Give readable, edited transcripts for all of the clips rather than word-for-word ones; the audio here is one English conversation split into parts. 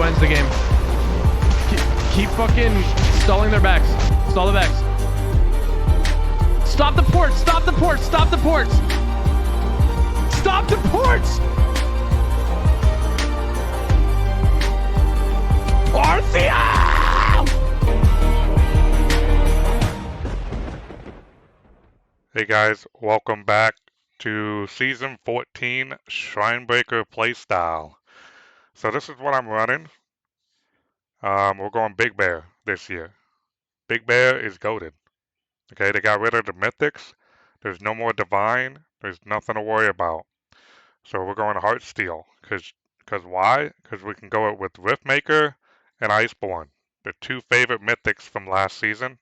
ARTHEO ends the game. Keep fucking stalling their backs. Stall the backs. Stop the ports! Stop the ports! Stop the ports! Stop the ports! ARTHEO! Hey guys, welcome back to Season 14 Shrine Breaker Playstyle. So this is what I'm running. We're going Big Bear this year. Big Bear is goated. Okay, they got rid of the mythics. There's no more divine. There's nothing to worry about. So we're going Heartsteel. Cause why? Because we can go it with Riftmaker and Iceborne. The two favorite mythics from last season.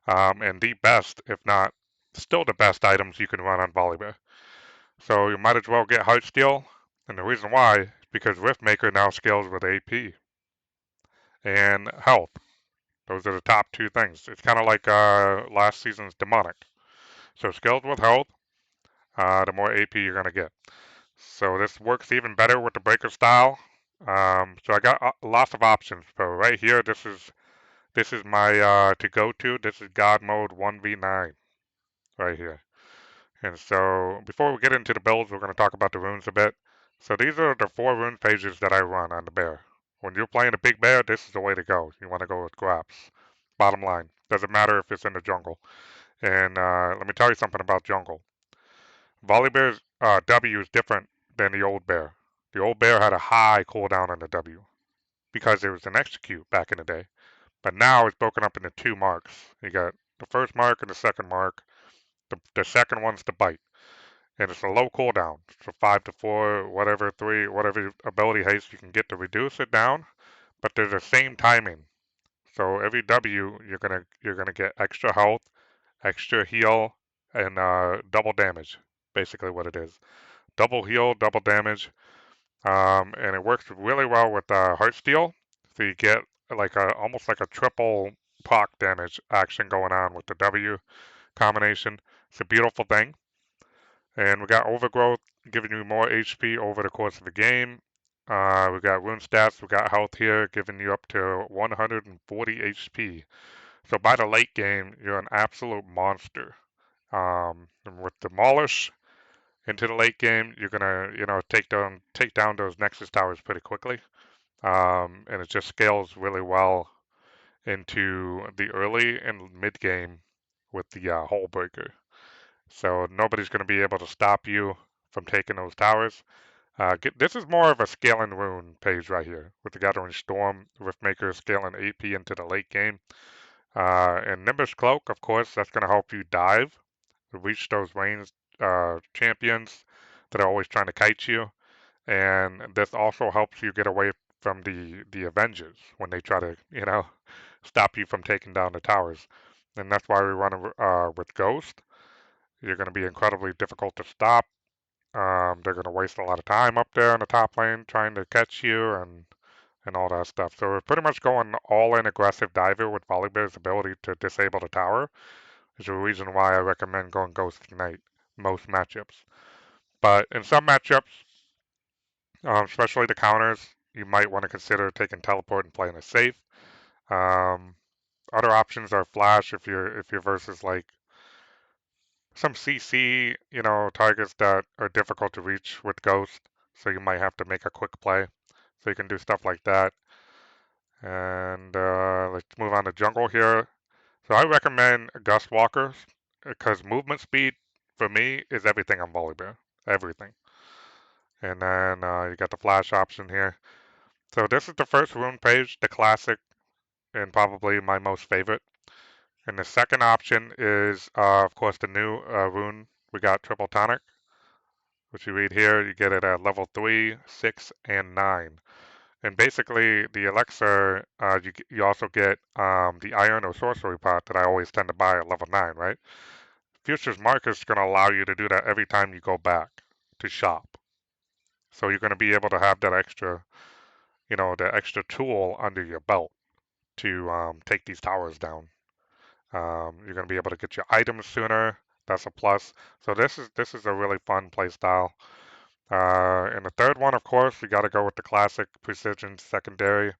And the best, if not still the best items you can run on Voidgrubs. So you might as well get Heartsteel. And the reason why is because Riftmaker now scales with AP and health. Those are the top two things. It's kind of like last season's Demonic. So scales with health, the more AP you're going to get. So this works even better with the Breaker style. So I got lots of options. So right here, this is my to go to. This is God mode 1v9 right here. And so before we get into the builds, we're going to talk about the runes a bit. So these are the 4 rune pages that I run on the bear. When you're playing a big bear, this is the way to go. You want to go with Graphs. Bottom line. Doesn't matter if it's in the jungle. And let me tell you something about jungle. Volibear's W is different than the old bear. The old bear had a high cooldown on the W because it was an execute back in the day. But now it's broken up into 2 marks. You got the first mark and the second mark. The second one's the bite. And it's a low cooldown. So 5 to 4, whatever 3, whatever ability haste you can get to reduce it down. But they're the same timing. So every W you're gonna get extra health, extra heal, and double damage. Basically what it is. Double heal, double damage. And it works really well with Heartsteel. So you get like almost like a triple proc damage action going on with the W combination. It's a beautiful thing. And we got Overgrowth giving you more HP over the course of the game. We got rune stats, we got health here giving you up to 140 HP. So by the late game, you're an absolute monster. And with Demolish into the late game, you're gonna take down those Nexus towers pretty quickly. And it just scales really well into the early and mid game with the hullbreaker. So nobody's going to be able to stop you from taking those towers. This is more of a scaling rune page right here with the Gathering Storm, Riftmaker scaling AP into the late game. And Nimbus Cloak, of course, that's going to help you dive, reach those ranged champions that are always trying to kite you. And this also helps you get away from the Avengers when they try to, stop you from taking down the towers. And that's why we run with Ghost. You're going to be incredibly difficult to stop. They're going to waste a lot of time up there in the top lane trying to catch you and all that stuff. So we're pretty much going all-in aggressive diver with Volibear's ability to disable the tower. Is the reason why I recommend going Ghost Ignite most matchups. But in some matchups, especially the counters, you might want to consider taking Teleport and playing it safe. Other options are Flash if you're versus like some CC, targets that are difficult to reach with Ghost, so you might have to make a quick play. So you can do stuff like that. And let's move on to jungle here. So I recommend Gust Walkers because movement speed for me is everything on Volibear. Everything. And then you got the flash option here. So this is the first rune page, the classic, and probably my most favorite. And the second option is, of course, the new rune. We got Triple Tonic, which you read here. You get it at level 3, 6, and 9. And basically, the elixir, you also get the iron or sorcery pot that I always tend to buy at level 9, right? Future's Mark is going to allow you to do that every time you go back to shop. So you're going to be able to have that extra, the extra tool under your belt to take these towers down. You're going to be able to get your items sooner. That's a plus. So this is a really fun play style. And the third one, of course, you got to go with the classic precision secondary.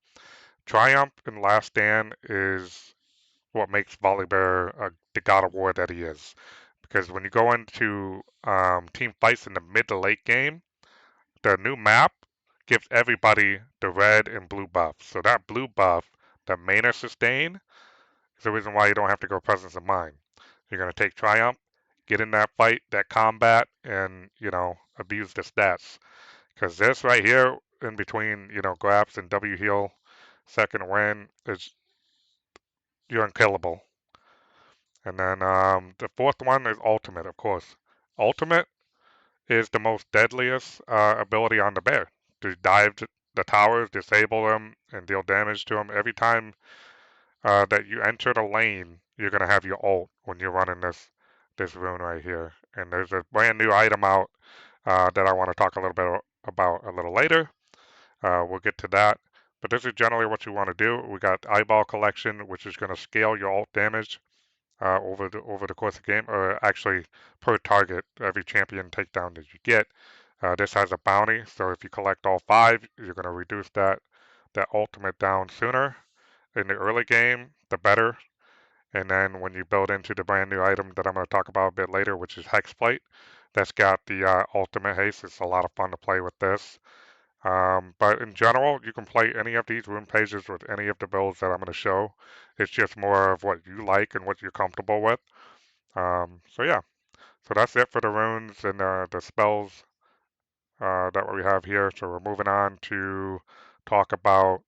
Triumph and Last Stand is what makes Volibear the God of War that he is. Because when you go into team fights in the mid to late game, the new map gives everybody the red and blue buff. So that blue buff, the mana sustain, is the reason why you don't have to go presence of mind. You're going to take Triumph, get in that fight, that combat, and, abuse the stats. Because this right here, in between, grabs and W heal, second win, is you're unkillable. And then the fourth one is ultimate, of course. Ultimate is the most deadliest ability on the bear. To dive the towers, disable them, and deal damage to them. Every time that you enter the lane, you're gonna have your ult when you're running this rune right here. And there's a brand new item out that I want to talk a little bit about a little later. We'll get to that. But this is generally what you want to do. We got eyeball collection, which is going to scale your ult damage over the course of the game, or actually per target, every champion takedown that you get. This has a bounty, so if you collect all 5, you're going to reduce that ultimate down sooner. In the early game, the better. And then when you build into the brand new item that I'm going to talk about a bit later, which is Hexplate, that's got the ultimate haste. It's a lot of fun to play with this. But in general, you can play any of these rune pages with any of the builds that I'm going to show. It's just more of what you like and what you're comfortable with. So yeah, so that's it for the runes and the spells that we have here. So we're moving on to talk about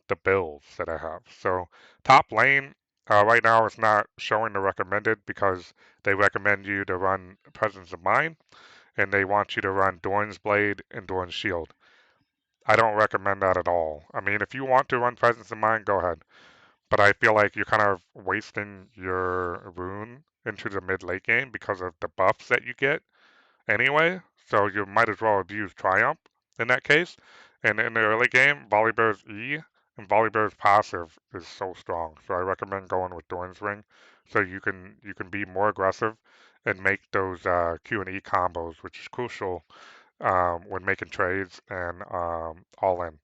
the builds that I have. So top lane right now is not showing the recommended because they recommend you to run Presence of Mind and they want you to run Doran's Blade and Doran's Shield. I don't recommend that at all. I mean, if you want to run Presence of Mind, go ahead. But I feel like you're kind of wasting your rune into the mid-late game because of the buffs that you get anyway. So you might as well use Triumph in that case. And in the early game, Volibear's E and Volibear's passive is so strong. So I recommend going with Doran's Ring so you can be more aggressive and make those Q and E combos, which is crucial when making trades and all in.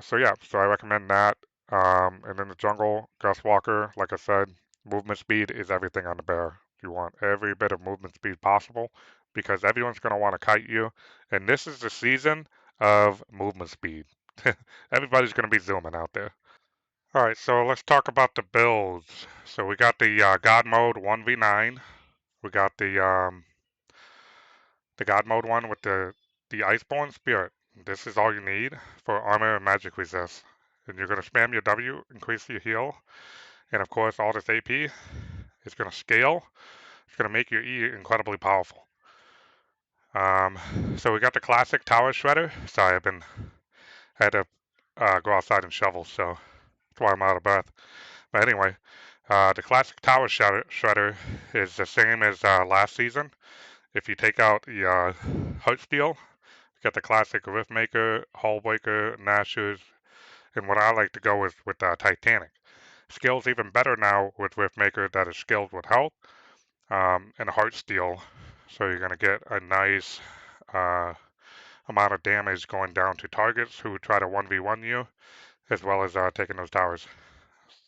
So yeah, so I recommend that. And in the jungle, Gust Walker, like I said, movement speed is everything on the bear. You want every bit of movement speed possible because everyone's going to want to kite you. And this is the season of movement speed. Everybody's going to be zooming out there. All right, so let's talk about the builds. So we got the God mode 1v9. We got the God mode one with the Iceborne Spirit. This is all you need for armor and magic resist. And you're going to spam your W, increase your heal, and of course all this AP is going to scale. It's going to make your E incredibly powerful. So we got the classic Tower Shredder. Sorry, had to go outside and shovel, so that's why I'm out of breath. But anyway, the classic Tower Shredder is the same as last season. If you take out the Heartsteel, you got the classic Riftmaker, Hullbreaker, Nashers, and what I like to go is with Titanic. Skill's even better now with Riftmaker that is skilled with health and Heartsteel. So you're going to get a nice amount of damage going down to targets who try to 1v1 you, as well as taking those towers.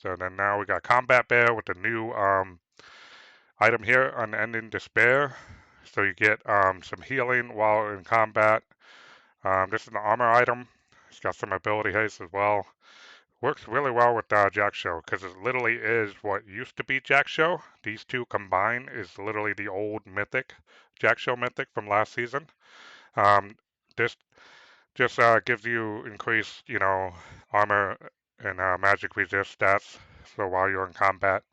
So then now we got Combat Bear with the new item here, Unending Despair. So you get some healing while in combat. This is an armor item. It's got some ability haste as well. Works really well with Jack Show because it literally is what used to be Jack Show. These two combined is literally the old mythic, Jack Show mythic from last season. This just gives you increased, armor and magic resist stats. So while you're in combat.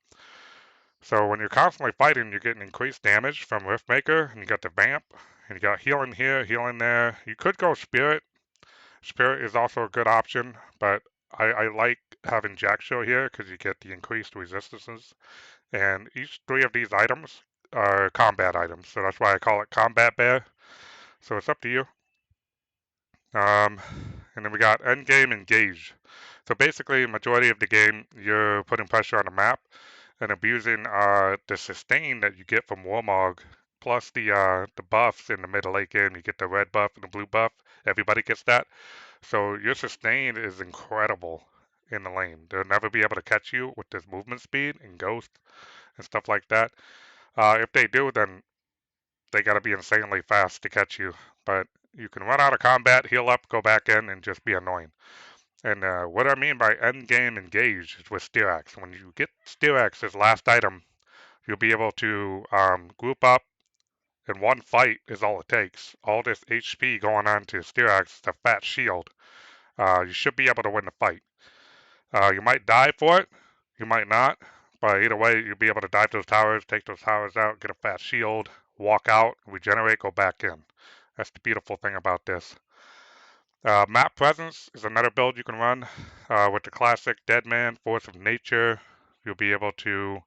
So when you're constantly fighting, you're getting increased damage from Riftmaker, and you got the Vamp, and you got healing here, healing there. You could go Spirit. Spirit is also a good option, but I like having Jack Show here because you get the increased resistances. And each 3 of these items are combat items, so that's why I call it Combat Bear. So it's up to you. And then we got Endgame Engage. So basically, majority of the game, you're putting pressure on the map and abusing the sustain that you get from Warmog plus the buffs in the middle late game. You get the red buff and the blue buff. Everybody gets that. So your sustain is incredible in the lane. They'll never be able to catch you with this movement speed and ghost and stuff like that. If they do, then they got to be insanely fast to catch you. But you can run out of combat, heal up, go back in, and just be annoying. And what I mean by end game engage is with Steerax. When you get Steerax as last item, you'll be able to group up, and one fight is all it takes. All this HP going on to Steerax, the fat shield. You should be able to win the fight. You might die for it, you might not, but either way, you'll be able to dive those towers, take those towers out, get a fat shield, walk out, regenerate, go back in. That's the beautiful thing about this. Map Presence is another build you can run with the classic Deadman, Force of Nature. You'll be able to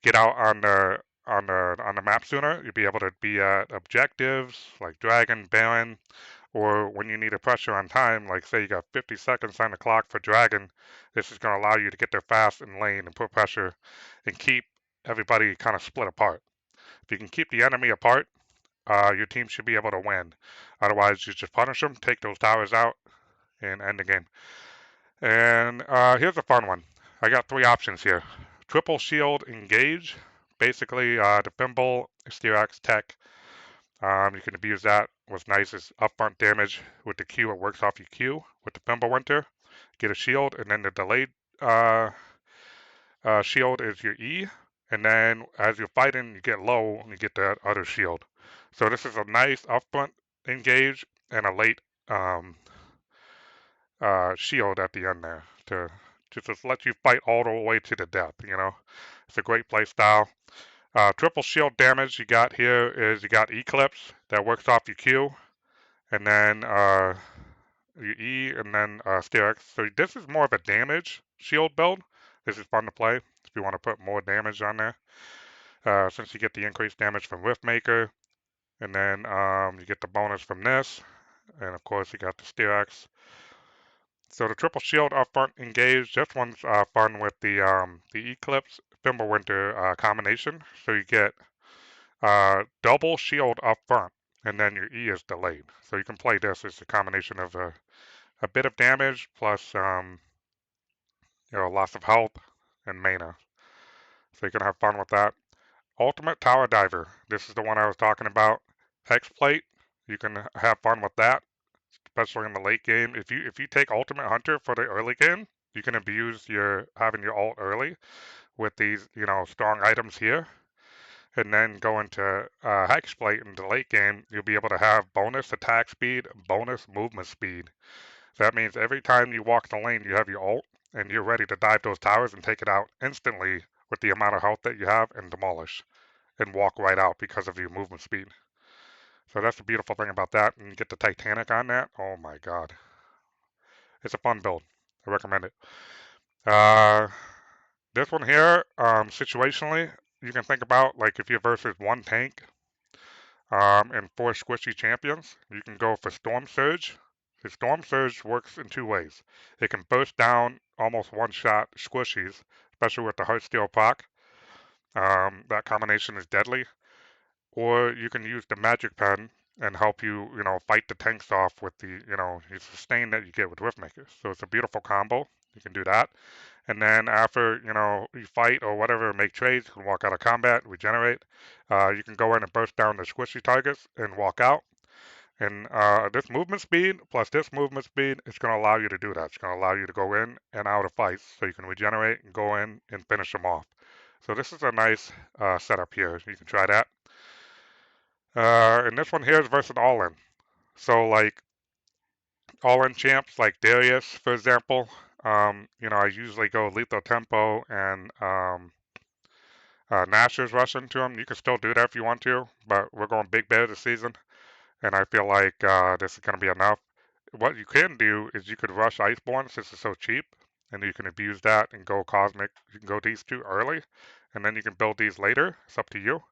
get out on the map sooner. You'll be able to be at objectives like Dragon, Baron, or when you need a pressure on time, like say you got 50 seconds on the clock for Dragon, this is going to allow you to get there fast in lane and put pressure and keep everybody kind of split apart. If you can keep the enemy apart, your team should be able to win. Otherwise, you just punish them, take those towers out, and end the game. And here's a fun one. I got 3 options here. Triple Shield Engage. Basically, the Thimble, Steerax Tech. You can abuse that. What's nice is upfront damage. With the Q, it works off your Q. With the Thimble Winter, get a shield, and then the delayed shield is your E. And then as you're fighting, you get low, and you get that other shield. So this is a nice upfront engage and a late shield at the end there to just let you fight all the way to the death. You know, it's a great play style. Triple shield damage you got here is you got Eclipse that works off your Q, and then your E, and then Steerax. So this is more of a damage shield build. This is fun to play if you want to put more damage on there. Since you get the increased damage from Riftmaker, and then you get the bonus from this, and of course you got the Steerax. So the triple shield upfront engage. This one's fun with the Eclipse Fimbulwinter combination. So you get double shield up front, and then your E is delayed. So you can play this as a combination of a bit of damage plus loss of health and mana. So you can have fun with that. Ultimate Tower Diver. This is the one I was talking about. Hexplate. You can have fun with that, especially in the late game. If you take Ultimate Hunter for the early game, you can abuse having your ult early with these strong items here. And then go into Hexplate in the late game, you'll be able to have bonus attack speed, bonus movement speed. So that means every time you walk the lane, you have your ult, and you're ready to dive those towers and take it out instantly with the amount of health that you have and demolish and walk right out because of your movement speed. So that's the beautiful thing about that. And you get the Titanic on that. Oh my god. It's a fun build. I recommend it. This one here, situationally, you can think about like if you're versus one tank and 4 squishy champions, you can go for Storm Surge. The Storm Surge works in 2 ways. It can burst down almost one-shot squishies, especially with the Heartsteel proc. That combination is deadly. Or you can use the Magic Pen and help you, fight the tanks off with the, your sustain that you get with Riftmaker. So it's a beautiful combo. You can do that. And then after, you fight or whatever, make trades, you can walk out of combat, regenerate. You can go in and burst down the squishy targets and walk out. And this movement speed plus this movement speed is going to allow you to do that. It's going to allow you to go in and out of fights so you can regenerate and go in and finish them off. So this is a nice setup here. You can try that. And this one here is versus all-in. So like all-in champs like Darius, for example, I usually go lethal tempo and Nashor's rush into him. You can still do that if you want to, but we're going big bear this season, and I feel like this is going to be enough. What you can do is you could rush Iceborne since it's so cheap, and you can abuse that and go Cosmic. You can go these 2 early, and then you can build these later. It's up to you.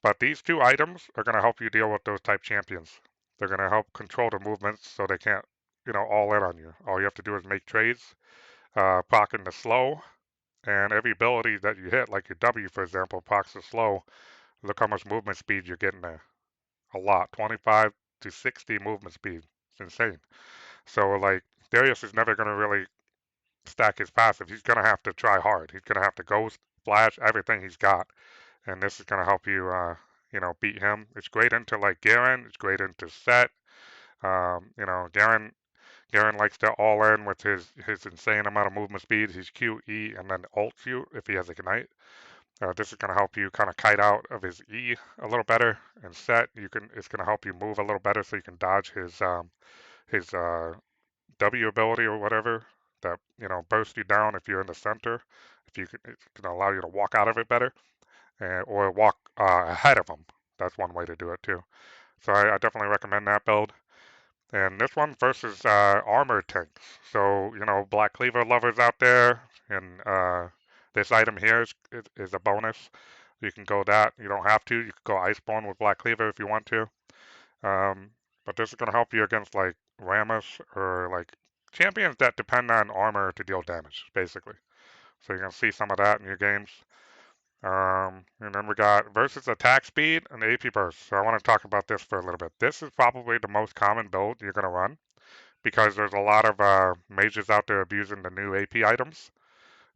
But these 2 items are going to help you deal with those type champions. They're going to help control the movements so they can't, all in on you. All you have to do is make trades, procking the slow, and every ability that you hit, like your W, for example, procs the slow, Look how much movement speed you're getting there. A lot. 25 to 60 movement speed. It's insane. So, like, Darius is never going to really stack his passive. He's going to have to try hard. He's going to have to ghost, flash, everything he's got. And this is going to help you, beat him. It's great into, like, Garen. It's great into Set. Garen likes to all in with his insane amount of movement speed, his Q, E, and then ult you if he has Ignite. This is going to help you kind of kite out of his E a little better, and Set it's going to help you move a little better so you can dodge his W ability or whatever that bursts you down if you're in the center. It's going to allow you to walk out of it better, or walk ahead of him. That's one way to do it too. So I definitely recommend that build. And this one versus armor tanks. So, Black Cleaver lovers out there, and this item here is a bonus. You can go that. You don't have to. You could go Iceborne with Black Cleaver if you want to. But this is going to help you against, like, Rammus or, like, champions that depend on armor to deal damage, basically. So you're going to see some of that in your games. And then we got versus attack speed and AP burst. So I want to talk about this for a little bit. This is probably the most common build you're going to run because there's a lot of mages out there abusing the new AP items.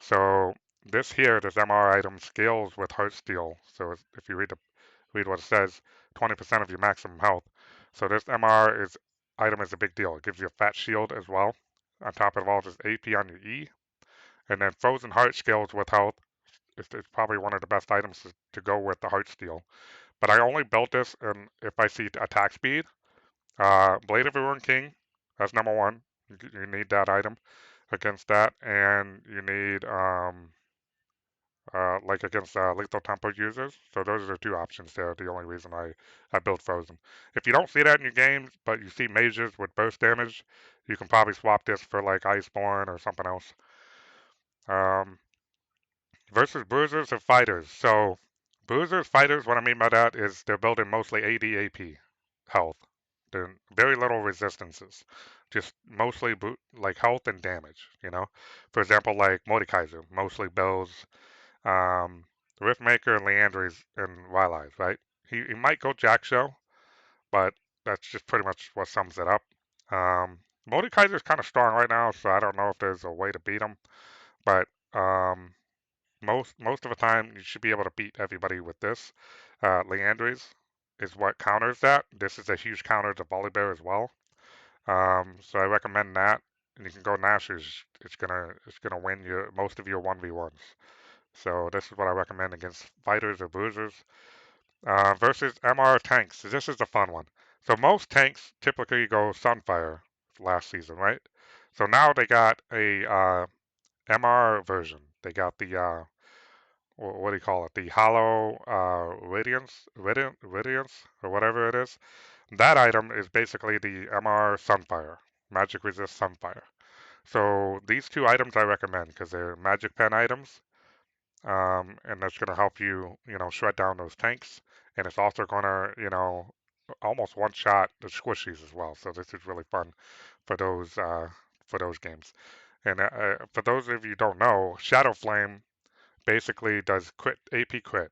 So this MR item scales with Heartsteel. So if you read what it says, 20% of your maximum health. So this item is a big deal. It gives you a fat shield as well. On top of all, just AP on your E. And then Frozen Heart scales with health. It's probably one of the best items to go with the Heartsteel. But I only built this if I see attack speed. Blade of the Ruined King, that's number one. You need that item against that, and you need against lethal tempo users. So those are the two options there. The only reason I built Frozen. If you don't see that in your games, but you see mages with burst damage, you can probably swap this for like Iceborne or something else. Um, versus bruisers and fighters. So bruisers, fighters, what I mean by that is they're building mostly AD AP health. They're very little resistances, just mostly like health and damage. For example, like Mordekaiser mostly builds um, Riftmaker and Leandries and Rylai's, right? He might go Jack Show, but that's just pretty much what sums it up. Mordekaiser is kind of strong right now, so I don't know if there's a way to beat him, but most of the time you should be able to beat everybody with this. Leandries is what counters that. This is a huge counter to Volibear as well. So I recommend that. And you can go Nashers. It's gonna win most of your 1v1s. So this is what I recommend against fighters or bruisers. Versus MR tanks. So this is a fun one. So most tanks typically go Sunfire last season, right? So now they got a MR version. They got the what do you call it? The Hollow Radiance, or whatever it is. That item is basically the MR Sunfire, Magic Resist Sunfire. So these two items I recommend because they're Magic Pen items, and that's going to help you, shred down those tanks. And it's also going to, almost one-shot the squishies as well. So this is really fun for those games. And for those of you who don't know, Shadow Flame basically does AP crit.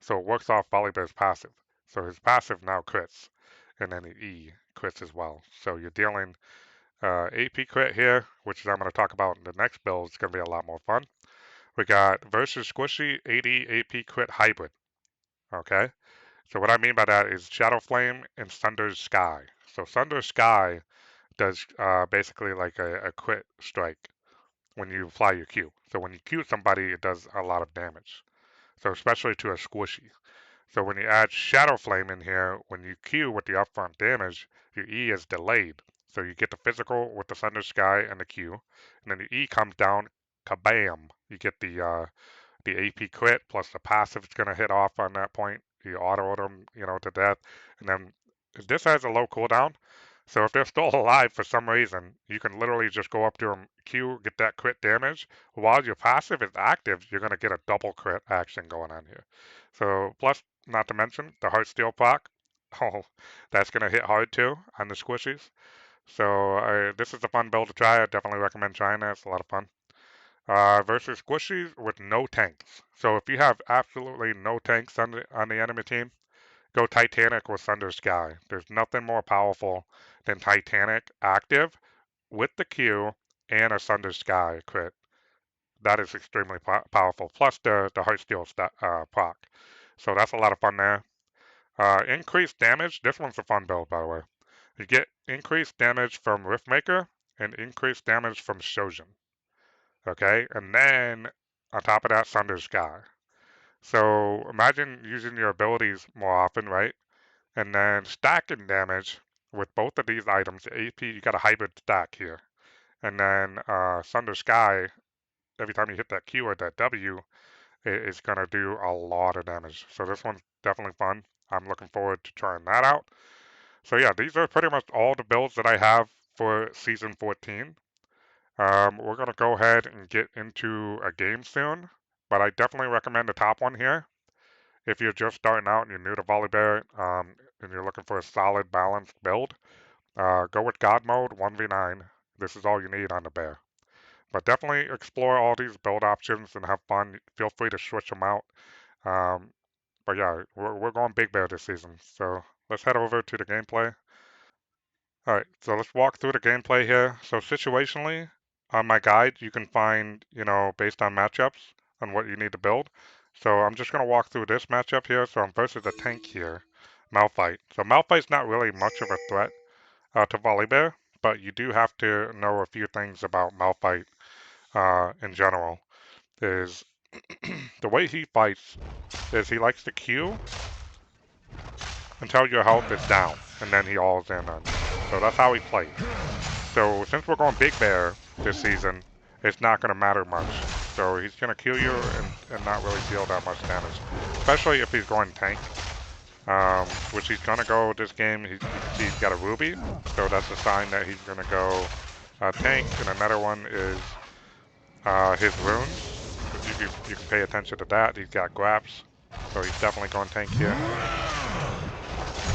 So it works off Volibear's passive. So his passive now crits, and then the E crits as well. So you're dealing AP crit here, which I'm going to talk about in the next build. It's going to be a lot more fun. We got versus Squishy 80 AP crit hybrid. Okay. So what I mean by that is Shadow Flame and Sunder's Sky. So Sunder's Sky does basically like a crit strike when you apply your Q. So when you Q somebody, it does a lot of damage. So especially to a squishy. So when you add Shadow Flame in here, when you Q with the upfront damage, your E is delayed. So you get the physical with the Thunder Sky and the Q, and then the E comes down, kabam! You get the AP crit plus the passive is going to hit off on that point. You auto them, to death, and then this has a low cooldown. So if they're still alive for some reason, you can literally just go up to them, Q, get that crit damage. While your passive is active, you're going to get a double crit action going on here. So plus, not to mention, the Heartsteel proc. Oh, that's going to hit hard too on the squishies. So this is a fun build to try. I definitely recommend trying that. It's a lot of fun. versus squishies with no tanks. So if you have absolutely no tanks on the enemy team, go Titanic with Thunder Sky. There's nothing more powerful than Titanic active with the Q and a Thunder Sky crit. That is extremely powerful. Plus the Heartsteel proc. So that's a lot of fun there. Increased damage. This one's a fun build, by the way. You get increased damage from Riftmaker and increased damage from Shojin. Okay, and then on top of that, Thunder Sky. So imagine using your abilities more often, right? And then stacking damage with both of these items. AP, you got a hybrid stack here. And then Thunder Sky, every time you hit that Q or that W, it's going to do a lot of damage. So this one's definitely fun. I'm looking forward to trying that out. So yeah, these are pretty much all the builds that I have for Season 14. We're going to go ahead and get into a game soon, but I definitely recommend the top one here. If you're just starting out and you're new to Volibear and you're looking for a solid, balanced build, go with God Mode 1v9. This is all you need on the bear. But definitely explore all these build options and have fun. Feel free to switch them out. But yeah, we're going Big Bear this season. So let's head over to the gameplay. Alright, so let's walk through the gameplay here. So situationally, on my guide, you can find, based on matchups, on what you need to build. So I'm just going to walk through this matchup here. So I'm versus a tank here, Malphite. So Malphite's not really much of a threat to Volibear, but you do have to know a few things about Malphite in general. Is the way he fights is he likes to Q until your health is down, and then he alls in on you. So that's how he plays. So since we're going Big Bear this season, it's not going to matter much. So he's going to kill you and not really deal that much damage. Especially if he's going tank, which he's going to go this game. He's got a Ruby, so that's a sign that he's going to go tank. And another one is his runes. You can pay attention to that. He's got Graphs, so he's definitely going tank here.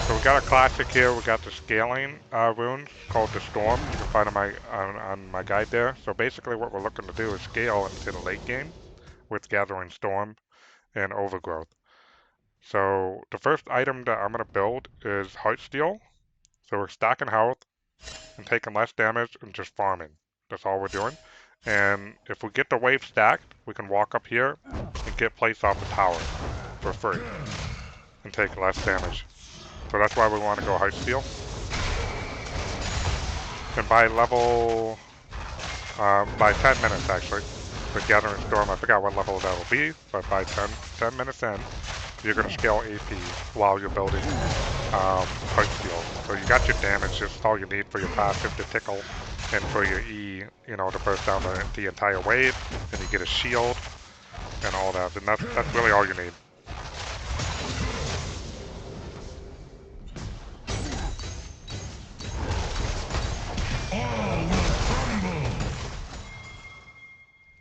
So we got a classic here. We got the scaling runes called the Storm. You can find on my guide there. So basically what we're looking to do is scale into the late game with Gathering Storm and Overgrowth. So the first item that I'm going to build is Heartsteel. So we're stacking health and taking less damage and just farming. That's all we're doing. And if we get the wave stacked, we can walk up here and get plates off the tower for free and take less damage. So that's why we want to go Heartsteel. And by level, by 10 minutes actually, with Gathering Storm, I forgot what level that will be, but by 10 minutes in, you're going to scale AP while you're building Heartsteel. So you got your damage, just all you need for your passive to tickle, and for your E, to burst down the entire wave, and you get a shield, and all that, and that's really all you need.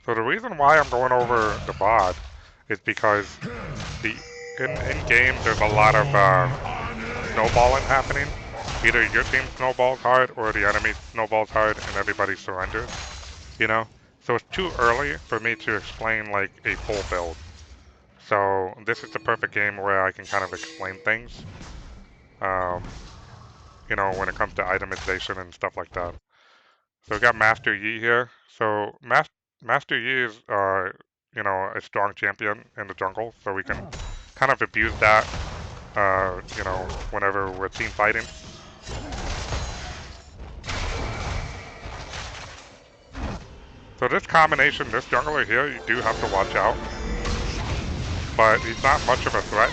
So the reason why I'm going over the bod is because in game there's a lot of snowballing happening. Either your team snowballs hard or the enemy snowballs hard and everybody surrenders. So it's too early for me to explain like a full build. So this is the perfect game where I can kind of explain things. When it comes to itemization and stuff like that. So we got Master Yi here. So Master Yi is, a strong champion in the jungle, so we can kind of abuse that, whenever we're team fighting. So this combination, this jungler here, you do have to watch out. But he's not much of a threat.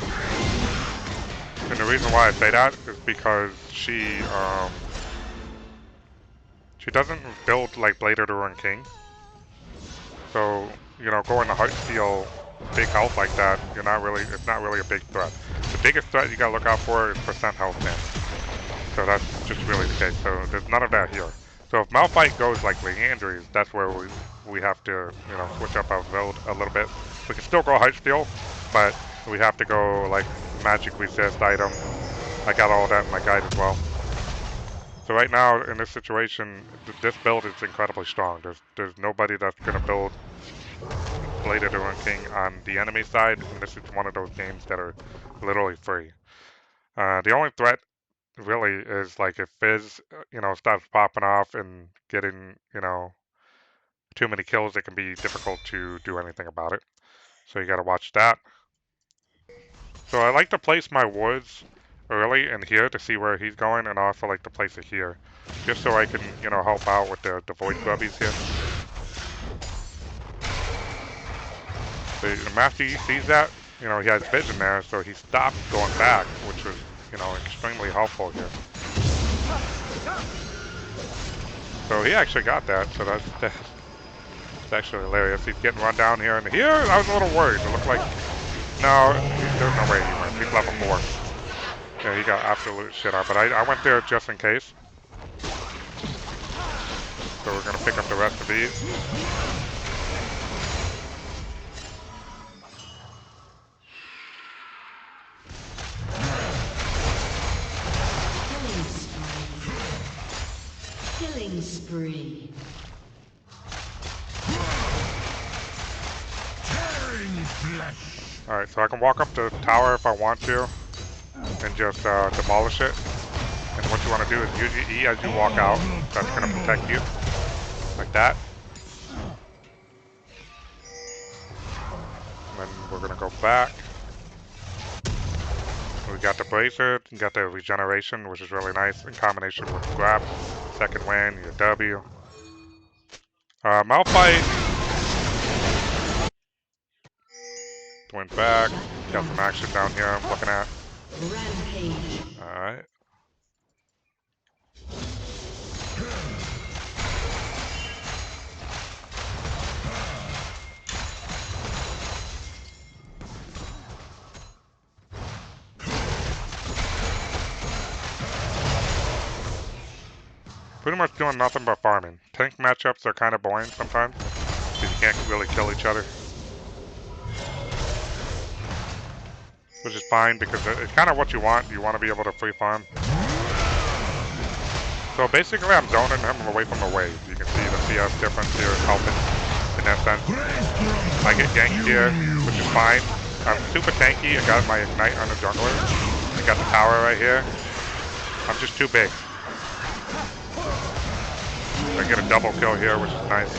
And the reason why I say that is because she doesn't build like Blade of the Ruined King. So, going to Heartsteel, big health like that, it's not really a big threat. The biggest threat you gotta look out for is percent health damage. So that's just really the case. So there's none of that here. So if Malphite goes like Leandries, that's where we have to, switch up our build a little bit. We can still go Heartsteel, but we have to go like Magic Resist item. I got all that in my guide as well. So right now, in this situation, this build is incredibly strong. There's nobody that's going to build Bladed Ruin King on the enemy side, and this is one of those games that are literally free. The only threat really is like if Fizz, starts popping off and getting, too many kills, it can be difficult to do anything about it. So you got to watch that. So I like to place my wards early in here to see where he's going, and I also like to place it here, just so I can, help out with the Voidgrubs here. The Master Yi sees that, he has vision there, so he stopped going back, which was, extremely helpful here. So he actually got that, so that's actually hilarious. He's getting run down here, and here I was a little worried. It looked like, no, there's no way he went. He's level 4. Yeah, he got absolute shit on, but I went there just in case. So we're gonna pick up the rest of these. Killing spree. Alright, so I can walk up the tower if I want to and just demolish it. And what you want to do is use your E as you walk out. That's going to protect you. Like that. And then we're going to go back. We got the bracer, you got the regeneration, which is really nice in combination with grab. Second wind, your W. Malphite. Went back. Got some action down here I'm looking at. Rampage. Alright. Pretty much doing nothing but farming. Tank matchups are kind of boring sometimes, because you can't really kill each other. Which is fine, because it's kind of what you want. You want to be able to free farm. So basically I'm zoning him away from the wave. You can see the CS difference here is helping in that sense. I get ganked here, which is fine. I'm super tanky. I got my Ignite on the jungler. I got the tower right here. I'm just too big. I get a double kill here, which is nice.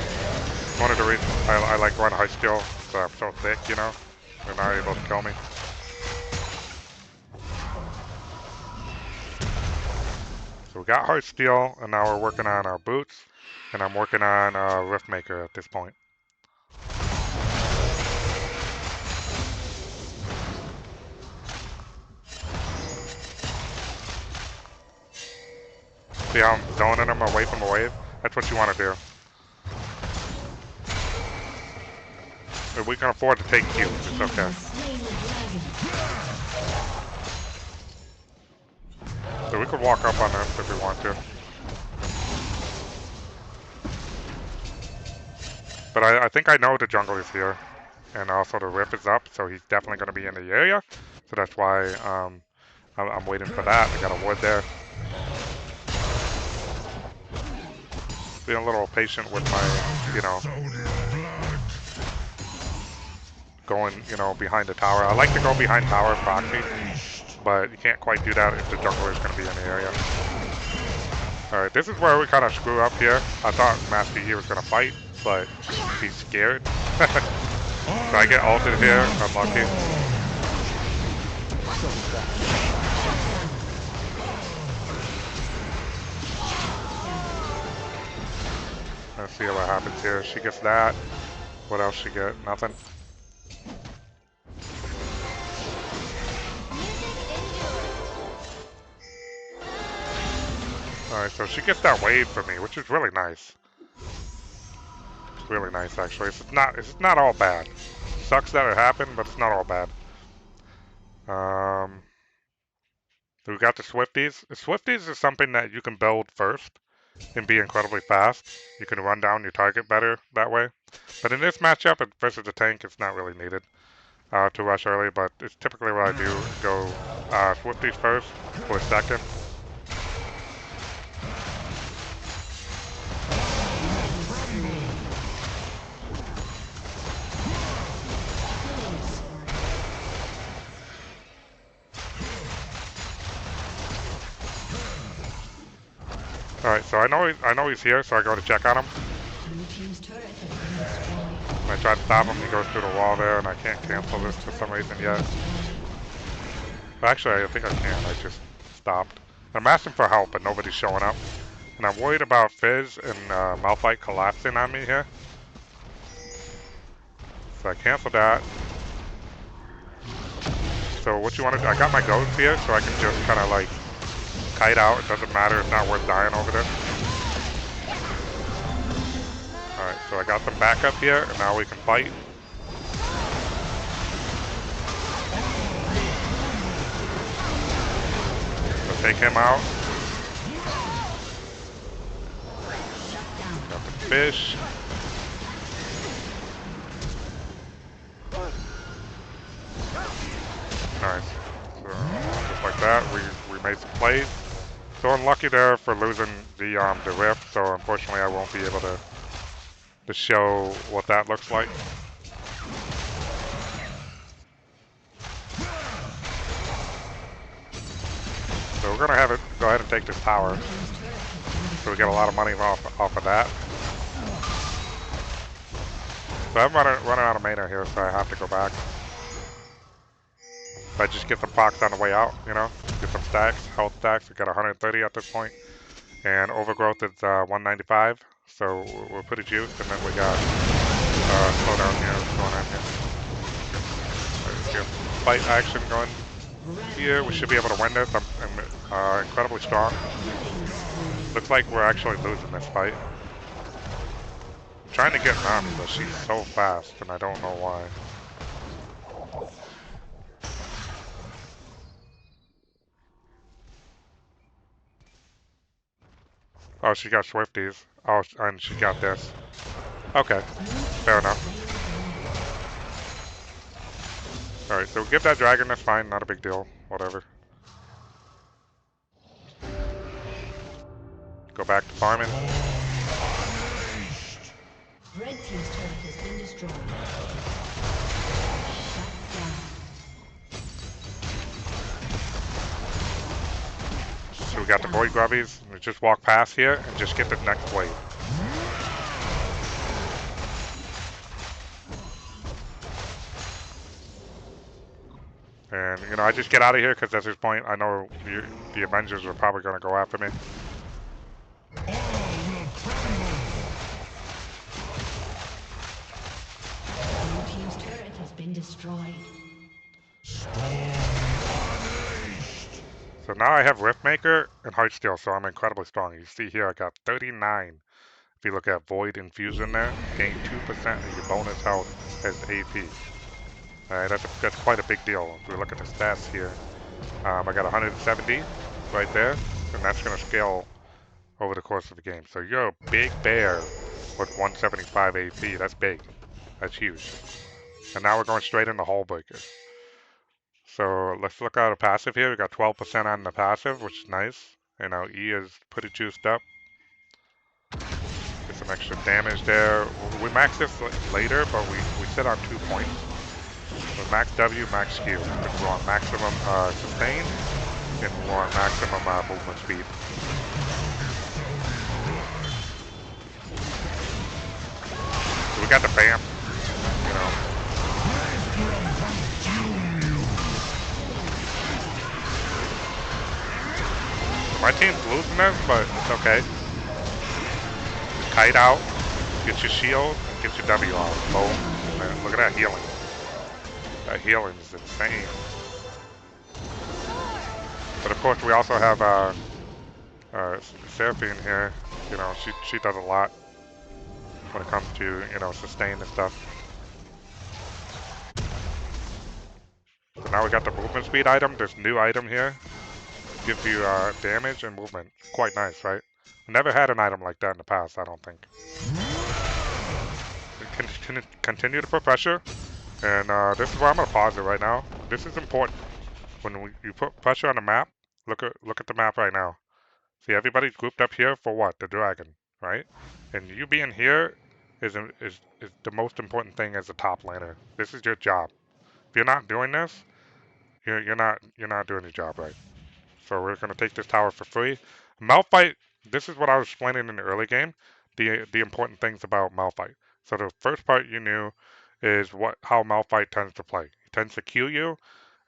One of the reasons I like run high skill, so I'm so thick, They're not able to kill me. So we got Heart Steel, and now we're working on our boots, and I'm working on Riftmaker at this point. See how I'm zoning them away from the wave? That's what you want to do. If we can afford to take Q, it's okay. So we could walk up on this if we want to. But I think I know the jungle is here. And also the Rift is up, so he's definitely going to be in the area. So that's why I'm waiting for that. I got a ward there. Being a little patient with my, going, behind the tower. I like to go behind tower proxy, but you can't quite do that if the jungler is going to be in the area. Alright, this is where we kind of screw up here. I thought Master Yi was going to fight, but he's scared. So I get ulted here, unlucky. Let's see what happens here. She gets that. What else she get? Nothing. Alright, so she gets that wave for me, which is really nice. It's really nice, actually. It's not all bad. Sucks that it happened, but it's not all bad. We got the Swifties. The Swifties is something that you can build first and be incredibly fast. You can run down your target better that way. But in this matchup versus the tank, it's not really needed to rush early, but it's typically what I do. Go Swifties first or second. All right, so I know he's here, so I go to check on him. Blue team's turret has been destroyed. And I try to stop him. He goes through the wall there, and I can't cancel this for some reason yet. But actually, I think I can. I just stopped. I'm asking for help, but nobody's showing up. And I'm worried about Fizz and Malphite collapsing on me here. So I canceled that. So what you want to do? I got my ghost here, so I can just kind of like kite out. It doesn't matter. It's not worth dying over this. Alright, so I got some backup here, and now we can fight. So take him out. Got the fish. Nice. So just like that, we made some plays. So unlucky there for losing the rift. So unfortunately, I won't be able to show what that looks like. So we're gonna have it go ahead and take this tower. So we get a lot of money off of that. So I'm running out of mana here, so I have to go back. If I just get some procs on the way out, you know, get some stacks, health stacks. We got 130 at this point, and overgrowth is 195. So we're pretty juiced, and then we got slowdown here. What's going on here? Let's get fight action going here. We should be able to win this. I'm incredibly strong. Looks like we're actually losing this fight. I'm trying to get Nami, but she's so fast, and I don't know why. Oh, she got Swifties. Oh, and she got this. Okay, fair enough. Alright, so give that dragon, that's fine, not a big deal. Whatever. Go back to farming. Red team's turret has been destroyed. So we got the Voidgrubs. We just walk past here and just get the next wave. And, you know, I just get out of here because at this point I know the Avengers are probably going to go after me. Blue team's turret has been destroyed. So now I have Riftmaker and Heartsteel, so I'm incredibly strong. You see here I got 39. If you look at Void Infusion there, gain 2% of your bonus health as AP. Alright, that's quite a big deal. If we look at the stats here, I got 170 right there, and that's going to scale over the course of the game. So you're a big bear with 175 AP. That's big. That's huge. And now we're going straight into hullbreaker. So let's look at a passive here. We got 12% on the passive, which is nice. And our E is pretty juiced up. Get some extra damage there. We max this later, but we sit on 2 points. So max W, max Q. We want maximum sustain, and we want maximum movement speed. So we got the BAM, you know. My team's losing this, but it's okay. Just kite out, get your shield, and get your W out. Boom. Man, look at that healing. That healing is insane. But of course, we also have Seraphine here. You know, she does a lot when it comes to, you know, sustain and stuff. So now we got the movement speed item. This new item here gives you damage and movement. Quite nice, right? Never had an item like that in the past, I don't think. Continue to put pressure, and this is where I'm gonna pause it right now. This is important. When you put pressure on the map, look at the map right now. See, everybody's grouped up here for what? The dragon, right? And you being here is the most important thing as a top laner. This is your job. If you're not doing this, you're not doing your job right. So we're gonna take this tower for free. Malphite this is what I was explaining in the early game, the important things about Malphite. So the first part you knew is how Malphite tends to play. He tends to Q you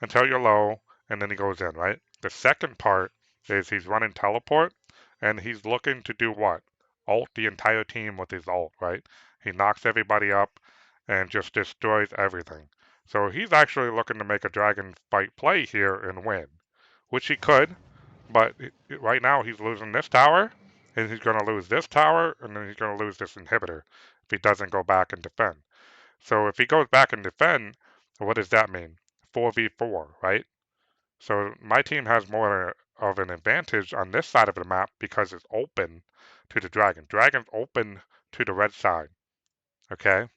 until you're low, and then he goes in, right? The second part is he's running teleport, and he's looking to do what? Ult the entire team with his ult, right? He knocks everybody up and just destroys everything. So he's actually looking to make a dragon fight play here and win, which he could, but right now he's losing this tower, and he's going to lose this tower, and then he's going to lose this inhibitor if he doesn't go back and defend. So if he goes back and defend, what does that mean? 4v4, right? So my team has more of an advantage on this side of the map because it's open to the dragon. Dragon's open to the red side, okay?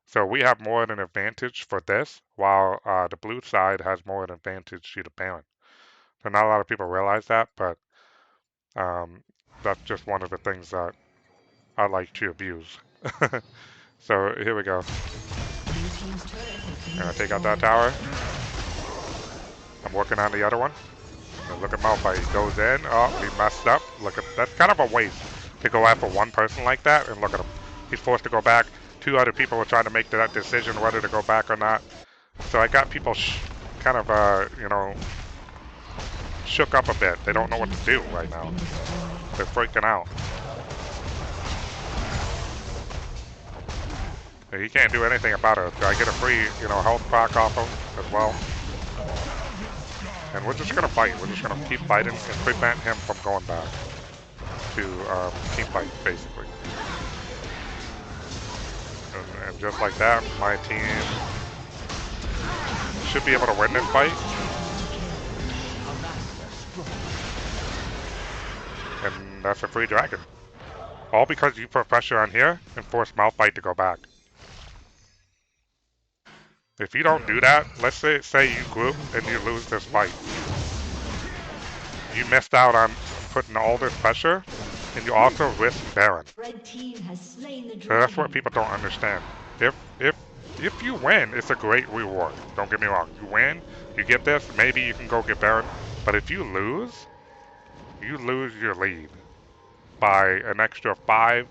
So we have more of an advantage for this, while the blue side has more of an advantage to the Baron. So not a lot of people realize that, but that's just one of the things that I like to abuse. So here we go. I'm gonna take out that tower. I'm working on the other one. And look at Malphite. He goes in. Oh, he messed up. Look at that's kind of a waste to go after one person like that. And look at him. He's forced to go back. Two other people were trying to make that decision whether to go back or not. So I got people kind of, shook up a bit. They don't know what to do right now. They're freaking out. He can't do anything about it. I get a free, health proc off him as well. And we're just gonna fight. We're just gonna keep fighting and prevent him from going back to team fight, basically. And just like that, my team should be able to win this fight. And that's a free dragon. All because you put pressure on here and force Malphite to go back. If you don't do that, let's say you group and you lose this fight. You missed out on putting all this pressure, and you also risk Baron. Red team has slain the dragon. So that's what people don't understand. If you win, it's a great reward. Don't get me wrong. You win, you get this, maybe you can go get Baron. But if you lose your lead by an extra 5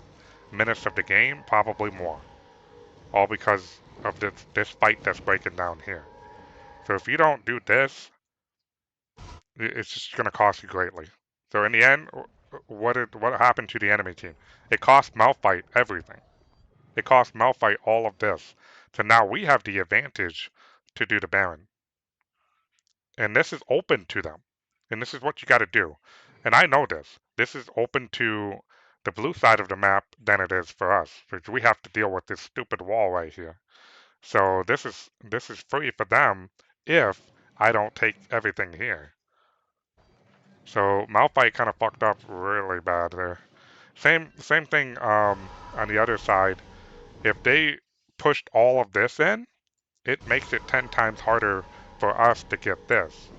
minutes of the game, probably more. All because of this fight that's breaking down here. So if you don't do this, it's just going to cost you greatly. So in the end, what happened to the enemy team? It cost Malphite everything. It cost Malphite all of this. So now we have the advantage to do the Baron. And this is open to them. And this is what you got to do. And I know this. This is open to the blue side of the map than it is for us. Because we have to deal with this stupid wall right here. So this is free for them if I don't take everything here. So Malphite kind of fucked up really bad there. Same thing on the other side. If they pushed all of this in, it makes it 10 times harder for us to get this.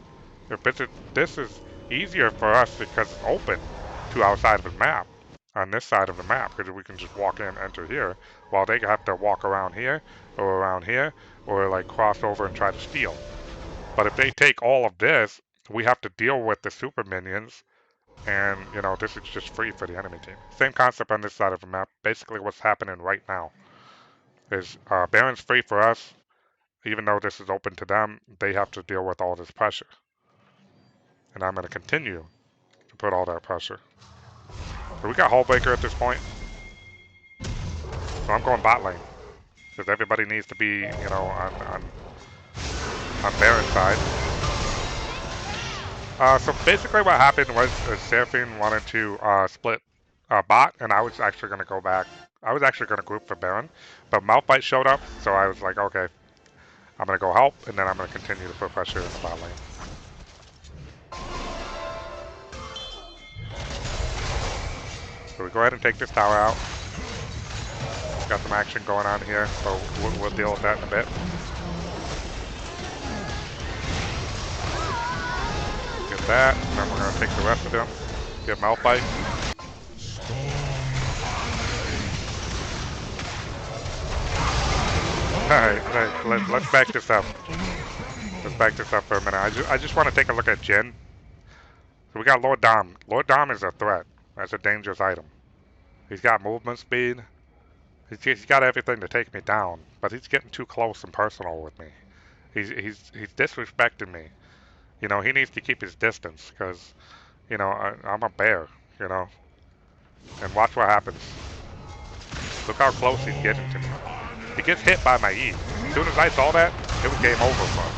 This is easier for us because it's open to outside of the map. On this side of the map, because we can just walk in, enter here, while they have to walk around here, or like cross over and try to steal. But if they take all of this, we have to deal with the super minions, and this is just free for the enemy team. Same concept on this side of the map. Basically what's happening right now is Baron's free for us, even though this is open to them, they have to deal with all this pressure. And I'm going to continue to put all that pressure. So we got hullbreaker at this point. So I'm going bot lane. Because everybody needs to be, on Baron's side. So basically what happened was Seraphine wanted to split bot, and I was actually going to go back. I was actually going to group for Baron. But Malphite showed up, so I was like, okay, I'm going to go help, and then I'm going to continue to put pressure in the bot lane. So we go ahead and take this tower out. Got some action going on here, so we'll deal with that in a bit. Get that, and then we're going to take the rest of them. Get Malphite. Alright, let's back this up. Let's back this up for a minute. I just want to take a look at Jhin. So we got Lord Dom. Lord Dom is a threat. That's a dangerous item. He's got movement speed. He's got everything to take me down, but he's getting too close and personal with me. He's disrespecting me. You know, he needs to keep his distance because, you know, I'm a bear, you know. And watch what happens. Look how close he's getting to me. He gets hit by my E. As soon as I saw that, it was game over for him.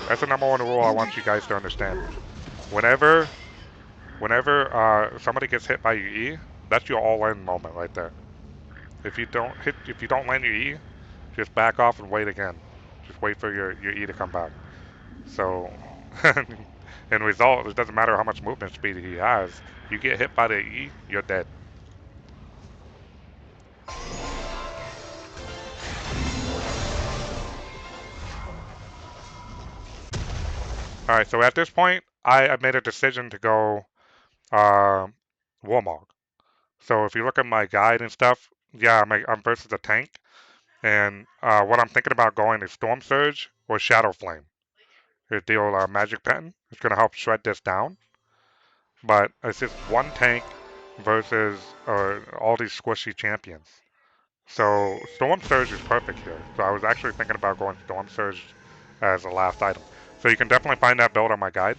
That's the #1 rule I want you guys to understand. Whenever somebody gets hit by your E, that's your all-in moment right there. If you don't land your E, just back off and wait again. Just wait for your E to come back. So, in result, it doesn't matter how much movement speed he has. You get hit by the E, you're dead. Alright, so at this point, I made a decision to go Warmog. So if you look at my guide and stuff, yeah, I'm versus a tank. And what I'm thinking about going is Storm Surge or Shadow Flame. It deal magic pen. It's going to help shred this down. But it's just one tank versus all these squishy champions. So Storm Surge is perfect here. So I was actually thinking about going Storm Surge as the last item. So you can definitely find that build on my guide.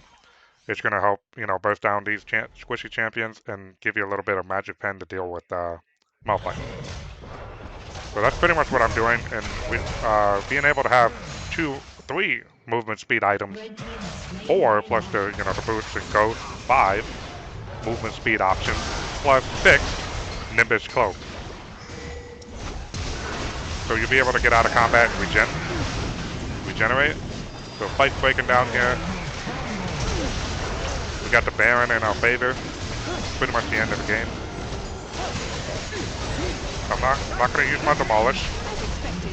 It's going to help, you know, burst down these squishy champions and give you a little bit of magic pen to deal with Malphite. So that's pretty much what I'm doing, and being able to have 3 movement speed items, 4 plus the the boost and ghost, 5 movement speed options, plus 6 Nimbus cloak. So you'll be able to get out of combat and regenerate. So fight's breaking down here. We got the Baron in our favor. It's pretty much the end of the game. I'm not going to use my Demolish.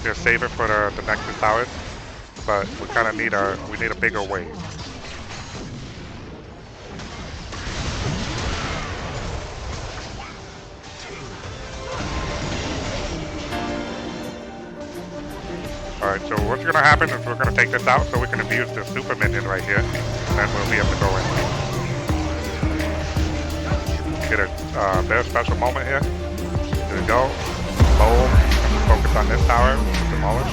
Just save it for the Nexus towers. But we kind of need a bigger wave. Alright, so what's going to happen is we're going to take this out so we can abuse the super minion right here. And then we'll be able to go in. Get a very special moment here. Here we go. Boom. Focus on this tower. Demolish.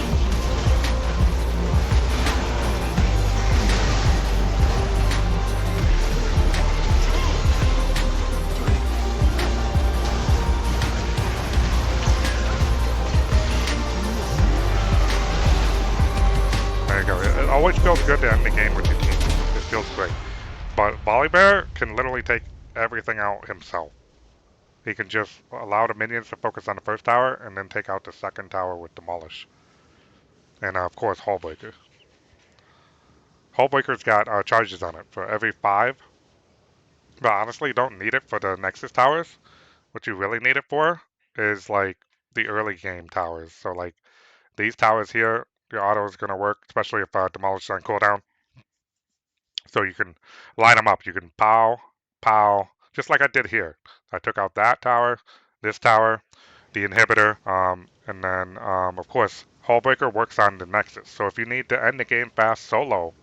There you go. It always feels good to end the game with your team. It feels great. But Volibear can literally take everything out himself. He can just allow the minions to focus on the first tower and then take out the second tower with Demolish. And of course, Hullbreaker. Hullbreaker's got charges on it for every 5. But honestly, you don't need it for the Nexus towers. What you really need it for is like the early game towers. So like these towers here, your auto is going to work, especially if Demolish is on cooldown. So you can line them up. You can pow, pow, just like I did here. I took out that tower, this tower, the inhibitor, and then, of course, Hullbreaker works on the Nexus. So if you need to end the game fast solo,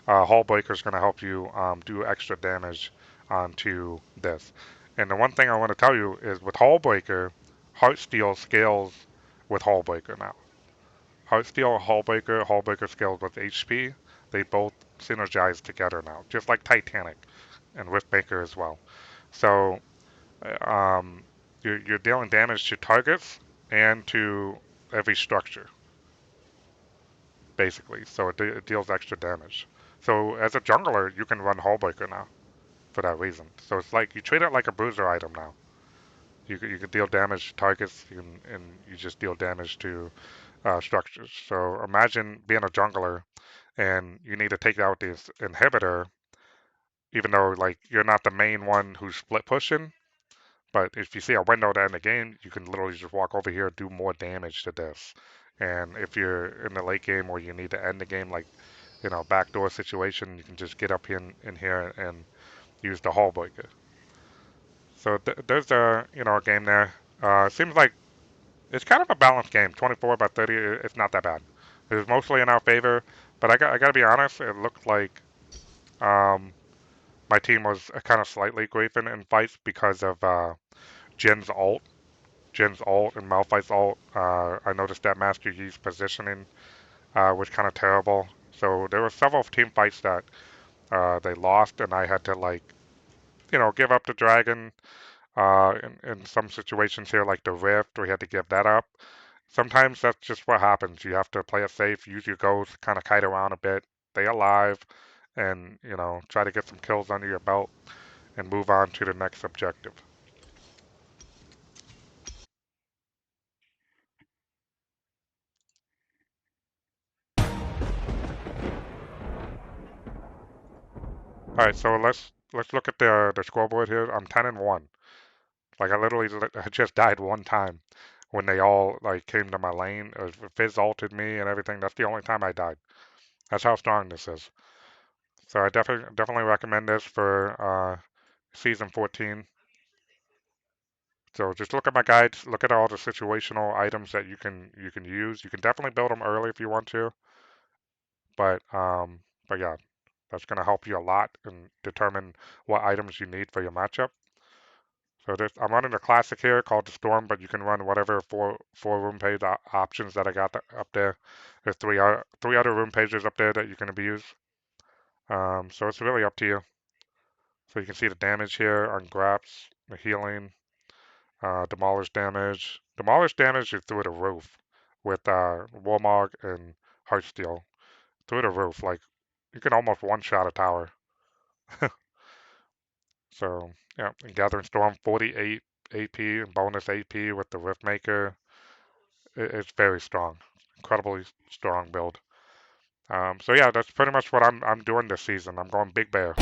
Hullbreaker is going to help you do extra damage onto this. And the one thing I want to tell you is with Hullbreaker, Heartsteel scales with Hullbreaker now. Heartsteel, Hullbreaker scales with HP. They both synergize together now, just like Titanic and Riftmaker as well. So you're dealing damage to targets and to every structure, basically. So it deals extra damage. So as a jungler, you can run Hullbreaker now for that reason. So it's like you treat it like a bruiser item now. You can deal damage to targets, and you just deal damage to structures. So imagine being a jungler and you need to take out this inhibitor, even though like you're not the main one who's split pushing. But if you see a window to end the game, you can literally just walk over here and do more damage to this. And if you're in the late game where you need to end the game, like backdoor situation, you can just get up in here and use the Hullbreaker. So there's a a game there. Seems like it's kind of a balanced game. 24 by 30, it's not that bad. It was mostly in our favor, but I got to be honest. It looked like my team was kind of slightly griefing in fights because of Jin's ult. Jin's ult and Malphite's ult. I noticed that Master Yi's positioning was kind of terrible. So there were several team fights that they lost, and I had to give up the dragon. In some situations here, like the Rift, we had to give that up. Sometimes that's just what happens. You have to play it safe, use your ghost, kind of kite around a bit, stay alive, and try to get some kills under your belt and move on to the next objective. All right, so let's look at the scoreboard here. I'm 10-1. Like I just died one time when they all came to my lane. Fizz ulted me and everything. That's the only time I died. That's how strong this is. So I definitely recommend this for season 14. So just look at my guides, look at all the situational items that you can use. You can definitely build them early if you want to, but yeah, that's going to help you a lot and determine what items you need for your matchup. So I'm running a classic here called the Storm, but you can run whatever four room page options that I got up there. There's three other room pages up there that you can abuse. So it's really up to you. So you can see the damage here on Graps, the healing, demolish damage. Demolish damage is through the roof with Warmog and Heartsteel. Through the roof, like you can almost one-shot a tower. So yeah, and Gathering Storm 48 AP and bonus AP with the Riftmaker. It's very strong, incredibly strong build. So yeah, that's pretty much what I'm doing this season. I'm going Big Bear.